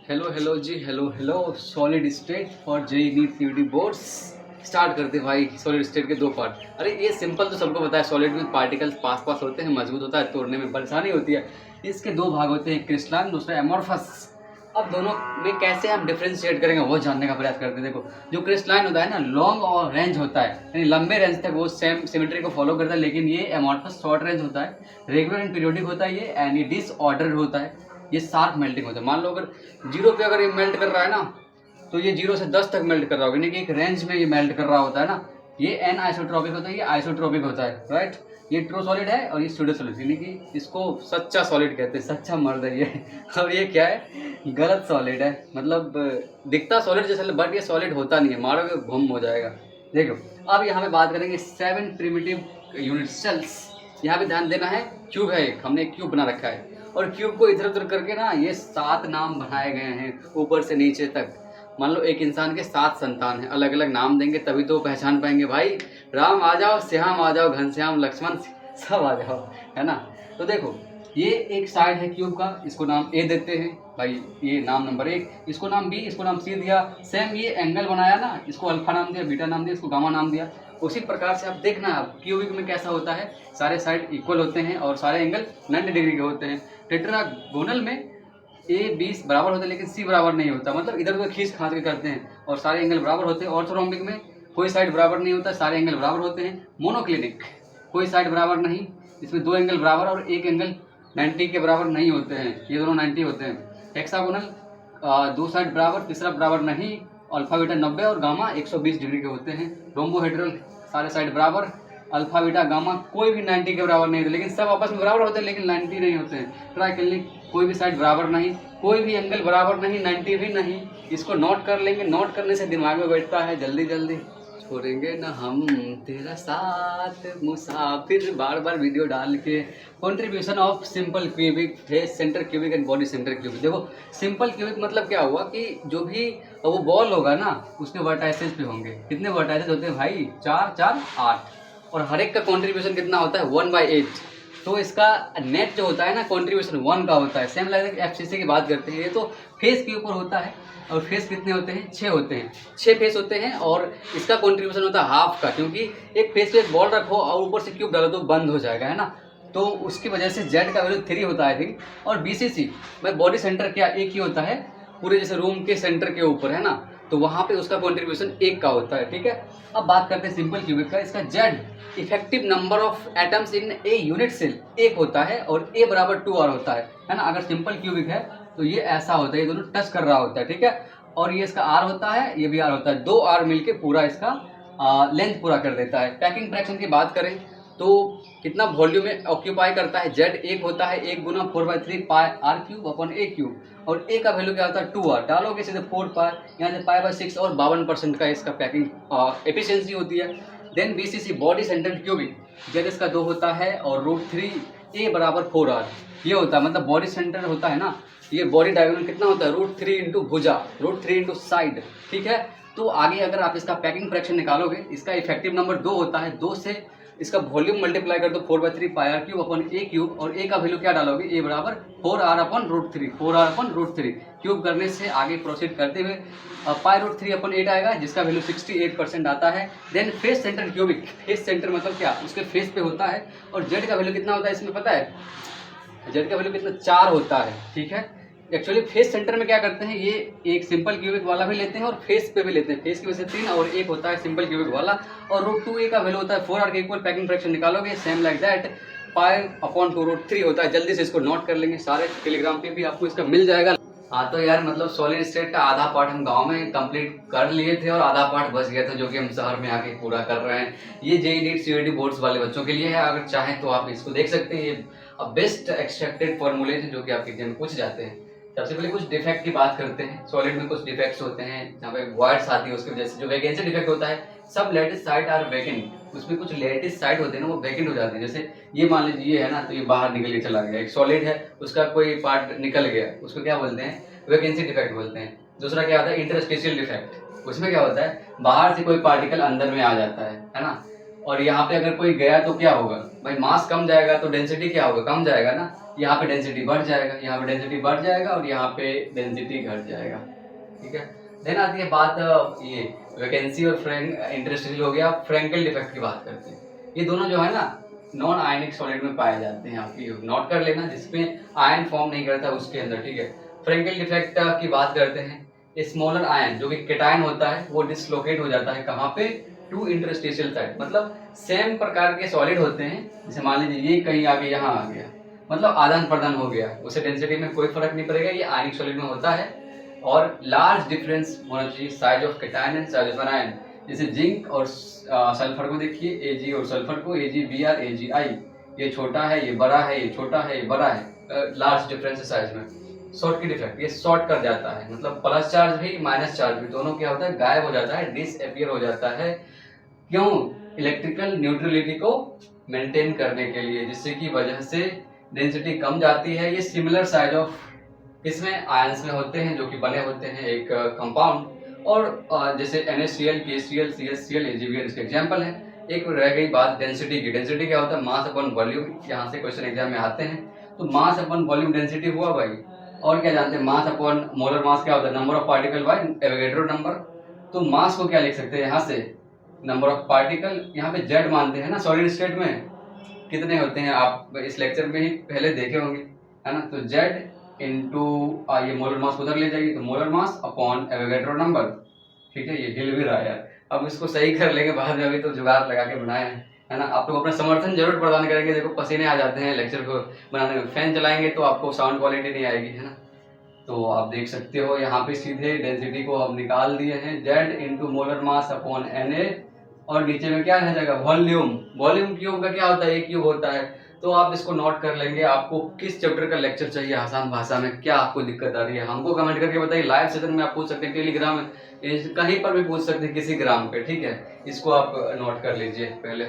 Hello जी, hello solid state for JEE NEET CUET boards. Start करते भाई। Solid state के दो पार्ट। अरे ये सिंपल तो सबको पता है, सॉलिड में पार्टिकल्स पास होते हैं, मजबूत होता है, तोड़ने में परेशानी होती है। इसके दो भाग होते हैं, क्रिस्टलाइन, दूसरा एमोर्फस। अब दोनों में कैसे हम डिफ्रेंशिएट करेंगे वो जानने का प्रयास करते हैं। देखो, जो क्रिस्टलाइन होता है ना, लॉन्ग और रेंज होता है, यानी लंबे रेंज तक वो सेम सिमेट्री को फॉलो करता है। लेकिन ये एमोर्फस शॉर्ट रेंज होता है, रेगुलर एंड पीरियोडिक होता है ये, एंड ये डिसऑर्डर होता है। ये शार्प मेल्टिंग होता है। मान लो अगर 0 पे अगर ये मेल्ट कर रहा है ना, तो ये 0 से 10 तक मेल्ट कर रहा होगा, यानी कि एक रेंज में ये मेल्ट कर रहा होता है ना। ये एन आइसोट्रॉपिक होता है, ये आइसोट्रॉपिक होता है, राइट। ये ट्रू सॉलिड है और ये स्यूडो सॉलिड, यानी कि इसको सच्चा सॉलिड कहते हैं, सच्चा मर्द है ये। और ये क्या है, गलत सॉलिड है। मतलब दिखता सॉलिड जैसा, बट ये सॉलिड होता नहीं है, मारोगे गुम हो जाएगा। देखो, अब यहाँ पे बात करेंगे 7 प्रिमिटिव यूनिट सेल्स। यहाँ पे ध्यान देना है, क्यूब है एक, हमने एक क्यूब बना रखा है, और क्यूब को इधर उधर करके ना ये 7 नाम बनाए गए हैं ऊपर से नीचे तक। मान लो एक इंसान के 7 संतान हैं, अलग अलग नाम देंगे तभी तो पहचान पाएंगे। भाई राम आ जाओ, श्याम आ जाओ, घनश्याम, लक्ष्मण, सब आ जाओ, है ना। तो देखो, ये एक साइड है क्यूब का, इसको नाम ए देते हैं भाई, ये नाम नंबर 1। इसको नाम बी, इसको नाम सी दिया। सेम ये एंगल बनाया ना, इसको अल्फा नाम दिया, बीटा नाम दिया, इसको गामा नाम दिया। उसी प्रकार से आप देखना, आप क्यूबिक में कैसा होता है, सारे साइड इक्वल होते हैं और सारे एंगल 90 डिग्री के होते हैं। टेट्रागोनल में ए 20 बराबर होता है, लेकिन सी बराबर नहीं होता, मतलब इधर उधर खींच खांच के करते हैं और सारे एंगल बराबर होते हैं। ऑर्थोरोम्बिक में कोई साइड बराबर नहीं होता, सारे एंगल बराबर होते हैं। मोनोक्लिनिक, कोई साइड बराबर नहीं, इसमें 2 एंगल बराबर और एक एंगल 90 के बराबर नहीं होते हैं, ये दोनों 90 होते हैं। हेक्सागोनल 2 साइड बराबर, तीसरा बराबर नहीं, अल्फा बीटा 90 और गामा 120 डिग्री के होते हैं। रोम्बोहेड्रल, सारे साइड बराबर, अल्फा बीटा गामा कोई भी 90 के बराबर नहीं होते, लेकिन सब आपस में बराबर होते हैं, लेकिन 90 नहीं होते हैं। ट्राइक्लिनिक, कोई भी साइड बराबर नहीं, कोई भी एंगल बराबर नहीं, 90 भी नहीं। इसको नोट कर लेंगे, नोट करने से दिमाग में बैठता है, जल्दी जल्दी छोड़ेंगे ना हम तेरा साथ मुसाफिर, बार बार वीडियो डाल के। Contribution of simple cubic, face centre cubic and body centre cubic. देखो, सिंपल क्यूबिक मतलब क्या हुआ कि जो भी वो बॉल होगा ना, उसके वर्टाइसेस पे होंगे। कितने वर्टाइसेस होते हैं भाई? 4 4 8, और हर एक का कॉन्ट्रीब्यूशन कितना होता है? 1/8। तो इसका नेट जो होता है ना, कॉन्ट्रीब्यूशन 1 का होता है। सेम लाइक एफसीसी की बात करते हैं, ये तो फेस के ऊपर होता है, और फेस कितने होते हैं? 6 होते हैं, 6 फेस होते हैं, और इसका कॉन्ट्रीब्यूशन होता है हाफ का, क्योंकि एक फेस पे एक बॉल रखो और ऊपर से क्यूब डालो तो बंद हो जाएगा, है ना। तो उसकी वजह से जेड का वैल्यू 3 होता है आई थिंक। और बीसीसी में बॉडी सेंटर क्या एक ही होता है, पूरे जैसे रूम के सेंटर के ऊपर, है ना, तो वहाँ पे उसका कॉन्ट्रीब्यूशन 1 का होता है, ठीक है। अब बात करते हैं सिंपल क्यूबिक का। इसका Z effective number of atoms in a unit cell 1 होता है, और ए बराबर 2r होता है ना। अगर सिंपल क्यूबिक है तो ये ऐसा होता है, ये दोनों टच कर रहा होता है, ठीक है। और ये इसका r होता है, ये भी r होता है, 2r मिलके पूरा इसका लेंथ पूरा कर देता है। पैकिंग फ्रैक्शन की बात करें तो कितना वॉल्यूम में ऑक्यूपाई करता है? जेड 1 होता है, 1 गुना 4/3 पाई r cube upon a cube, और a का वैल्यू क्या होता है? 2r। डालोगे सीधे 4 पाई, यहाँ से पाई/6, और 52% का इसका पैकिंग एफिशिएंसी होती है। Then BCC body centre cubic, Z इसका 2 होता है, और √3 a बराबर 4r ये होता है, मतलब बॉडी सेंटर होता है ना, ये बॉडी डायगोनल कितना होता है? √3 इंटू भुजा, √3 इंटू साइड, ठीक है। तो आगे अगर आप इसका पैकिंग फ्रैक्शन निकालोगे, इसका इफेक्टिव नंबर 2 होता है, 2 से इसका वॉल्यूम मल्टीप्लाई कर दो 4/3 पाई r cube upon a cube, और a का वैल्यू क्या डालोगे? a बराबर 4r अपन √3, 4r अपन √3 क्यूब करने से आगे प्रोसीड करते हुए पाई√3 अपन 8 आएगा, जिसका वैल्यू 68% आता है। Then face centre cubic, face centre मतलब क्या? उसके फेस पे होता है, और जेड का वैल्यू कितना होता है इसमें पता है? जेड का वैल्यू कितना? 4 होता है, ठीक है। एक्चुअली फेस सेंटर में क्या करते हैं, ये एक सिंपल क्यूबिक वाला भी लेते हैं और फेस पे भी लेते हैं। फेस की वजह से 3 और 1 होता है सिंपल क्यूबिक वाला, और √2a का वैल्यू होता है 4r के इक्वल। पैकिंग फ्रैक्शन निकालोगे सेम लाइक दैट, पाई/2 √3 होता है। जल्दी से इसको नोट कर लेंगे, सारे टेलीग्राम पे भी आपको इसका मिल जाएगा। हाँ तो यार, मतलब सॉलिड स्टेट का आधा पार्ट हम गांव में कंप्लीट कर लिए थे, और आधा पार्ट बच गया था, जो कि हम शहर में आके पूरा कर रहे हैं। ये जेईई नीट सीयूटी बोर्ड्स वाले बच्चों के लिए है, अगर चाहें तो आप इसको देख सकते हैं। ये बेस्ट एक्सट्रैक्टेड फॉर्मूले जो कि आपके एग्जाम में पूछ जाते हैं। सबसे पहले कुछ डिफेक्ट की बात करते हैं। सॉलिड में कुछ डिफेक्ट्स होते हैं, जहाँ पे वॉइड्स आती है, उसकी वजह से जो वैकेंसी डिफेक्ट होता है, सब लैटिस साइट आर वैकेंट, उसमें कुछ लैटिस साइट होते हैं ना, वो वैकेंट हो जाती है। जैसे ये मान लीजिए ये है ना, तो ये बाहर निकल के चला गया। एक सॉलिड है, उसका कोई पार्ट निकल गया, उसको क्या बोलते हैं? वैकेंसी डिफेक्ट बोलते हैं। दूसरा क्या होता है? Interstitial defect. उसमें क्या होता है? बाहर से कोई पार्टिकल अंदर में आ जाता है ना। और यहाँ पे अगर कोई गया तो क्या होगा भाई? मास कम जाएगा तो डेंसिटी क्या होगा? कम जाएगा ना। यहाँ पे डेंसिटी बढ़ जाएगा, यहाँ पे डेंसिटी बढ़ जाएगा और यहाँ पे डेंसिटी घट जाएगा, ठीक है। देन आती है बात ये वैकेंसी और इंटरस्टिशियल हो गया। फ्रैंकल डिफेक्ट की बात करते हैं। ये दोनों जो है ना नॉन आयनिक सॉलिड में पाए जाते हैं, आप ये नोट कर लेना, जिसमें आयन फॉर्म नहीं करता उसके अंदर, ठीक है। फ्रैंकल डिफेक्ट की बात करते हैं, स्मॉलर आयन जो कि केटायन होता है वो डिसलोकेट हो जाता है कहाँ पे, टू इंटरस्टिशियल साइड। मतलब सेम प्रकार के सॉलिड होते हैं, जैसे मान लीजिए ये कहीं आगे यहाँ आ गया, मतलब आदान प्रदान हो गया, उसे डेंसिटी में कोई फर्क नहीं पड़ेगा, ये आयनिक सॉलिड में होता है। और लार्ज डिफरेंस होना चाहिए size of cation and size of ion. जैसे जिंक और सल्फर को देखिए, Ag और सल्फर को AgBr AgI, ये छोटा है ये बड़ा है, ये छोटा है ये बड़ा है, लार्ज डिफरेंस है साइज में। शॉर्ट की डिफेक्ट, ये शॉर्ट कर जाता है, मतलब प्लस चार्ज भी माइनस चार्ज भी दोनों क्या होता है, गायब हो जाता है, डिसअपियर हो जाता है। क्यों? इलेक्ट्रिकल न्यूट्रलिटी को मेंटेन करने के लिए, जिससे की वजह से डेंसिटी कम जाती है। ये सिमिलर साइज ऑफ इसमें आयंस में होते हैं जो कि बने होते हैं एक कंपाउंड। और जैसे NaCl, KCl, CHCl, AgBr इसके एग्जाम्पल है। एक रह गई बात डेंसिटी की। डेंसिटी क्या होता है? Mass upon volume. यहाँ से क्वेश्चन एग्जाम में आते हैं, तो मास अपॉन वॉल्यूम डेंसिटी हुआ भाई। और क्या जानते हैं? मास अपॉन मोलर मास क्या होता है? Number of particle by Avogadro number. तो मास को क्या लिख सकते हैं यहाँ से? नंबर ऑफ पार्टिकल, यहाँ पे जेड मानते हैं ना सॉलिड स्टेट में, कितने होते हैं आप इस लेक्चर में ही पहले देखे होंगे, है ना। तो जेड इंटू ये मोलर मास उधर ले जाएगी, तो molar mass upon Avogadro number, ठीक है। ये हिल भी रहा है यार, अब इसको सही कर लेंगे बाद में, अभी तो जुगाड़ लगा के बनाए हैं, है ना। आप लोग अपना समर्थन जरूर प्रदान करेंगे। देखो पसीने आ जाते हैं लेक्चर को बनाने में, फैन चलाएंगे तो आपको साउंड क्वालिटी नहीं आएगी, है ना। तो आप देख सकते हो यहाँ पे सीधे डेंसिटी को हम निकाल दिए हैं, Z into molar mass upon Na, और नीचे में क्या रह जाएगा? वॉल्यूम। वॉल्यूम क्यूब का क्या होता है? एक क्यूब होता है। तो आप इसको नोट कर लेंगे। आपको किस चैप्टर का लेक्चर चाहिए आसान भाषा में, क्या आपको दिक्कत आ रही है हमको कमेंट करके बताइए। लाइव सेशन में आप पूछ सकते हैं, टेलीग्राम में, कहीं पर भी पूछ सकते हैं, किसी ग्राम पे, ठीक है। इसको आप नोट कर लीजिए पहले।